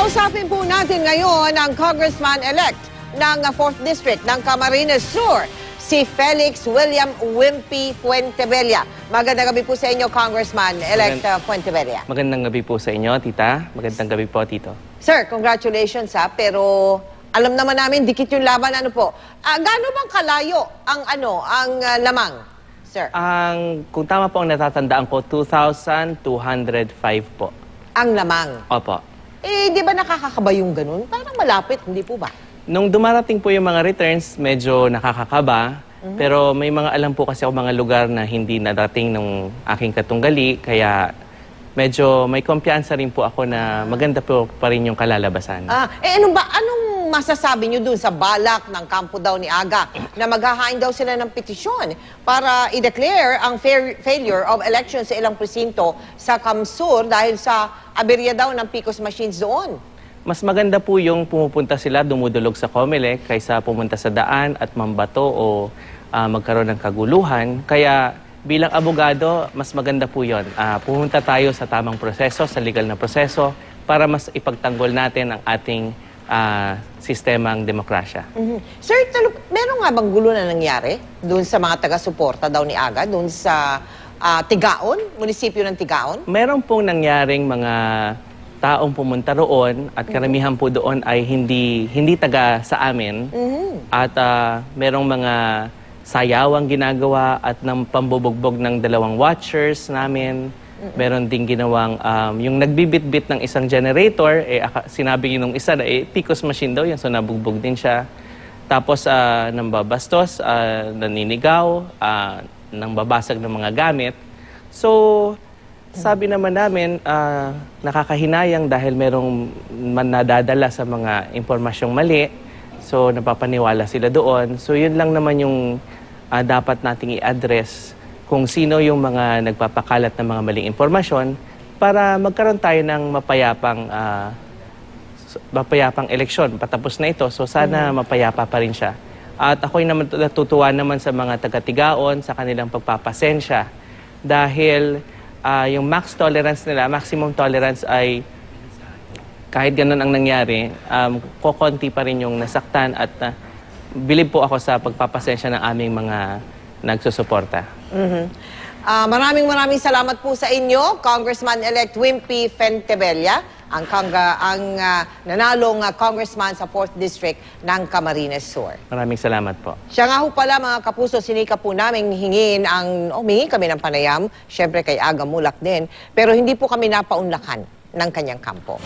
Kausapin po natin ngayon ang Congressman-elect ng 4th District ng Camarines Sur, si Felix William Wimpy Fuentebella. Magandang gabi po sa inyo, Congressman-elect Fuentebella. Magandang gabi po sa inyo, tita. Magandang gabi po, tito. Sir, congratulations ha, pero alam naman namin, dikit yung laban, ano po. Gaano bang kalayo ang lamang, sir? Kung tama po ang natatandaan ko, 2,205 po. Ang lamang? Opo. Di ba nakakakaba yung ganun? Parang malapit, hindi po ba? Nung dumarating po yung mga returns, medyo nakakakaba. Pero may mga alam po kasi ako mga lugar na hindi nadating ng aking katunggali. Kaya medyo may kumpiyansa rin po ako na maganda po pa rin yung kalalabasan. Anong masasabi nyo dun sa balak ng kampo daw ni Aga na maghahain daw sila ng petisyon para i-declare ang failure of elections sa ilang presinto sa Kamsur dahil sa aberya daw ng PCOS machines doon? Mas maganda po yung pumupunta sila, dumudulog sa COMELEC kaysa pumunta sa daan at mambato o magkaroon ng kaguluhan. Kaya bilang abogado, mas maganda po yun. Pumunta tayo sa tamang proseso, sa legal na proseso, para mas ipagtanggol natin ang ating sistemang demokrasya. Sir, meron nga bang gulo na nangyari doon sa mga taga-suporta daw ni Aga, doon sa Tigaon, munisipyo ng Tigaon? Meron pong nangyaring mga taong pumunta roon at karamihan po doon ay hindi taga sa amin. At merong mga sayawang ginagawa at ng pambubugbog ng dalawang watchers namin. Meron ding ginawang yung nagbibit-bit ng isang generator, sinabi nung isa na PCOS machine daw yan, so nabugbog din siya. Tapos nambabastos, naninigaw, nangbabasag ng mga gamit. So sabi naman namin, nakakahinayang dahil merong nadadala sa mga impormasyong mali. So, napapaniwala sila doon. So, yun lang naman yung dapat nating i-address kung sino yung mga nagpapakalat ng mga maling impormasyon para magkaroon tayo ng mapayapang eleksyon. Patapos na ito, so sana mapayapa pa rin siya. At ako'y naman natutuwa naman sa mga taga-Tigaon sa kanilang pagpapasensya dahil yung max tolerance nila, maximum tolerance ay kahit ganun ang nangyari, kokonti pa rin yung nasaktan at bilib po ako sa pagpapasensya ng aming mga nagsusuporta. Maraming salamat po sa inyo, Congressman-elect Wimpy Fuentebella, ang nanalong congressman sa 4th District ng Camarines Sur. Maraming salamat po. Siya nga ho pala, mga kapuso, sinika po namin humingi kami ng panayam, syempre kay Aga Mulak din, pero hindi po kami napaunlakan ng kanyang kampo.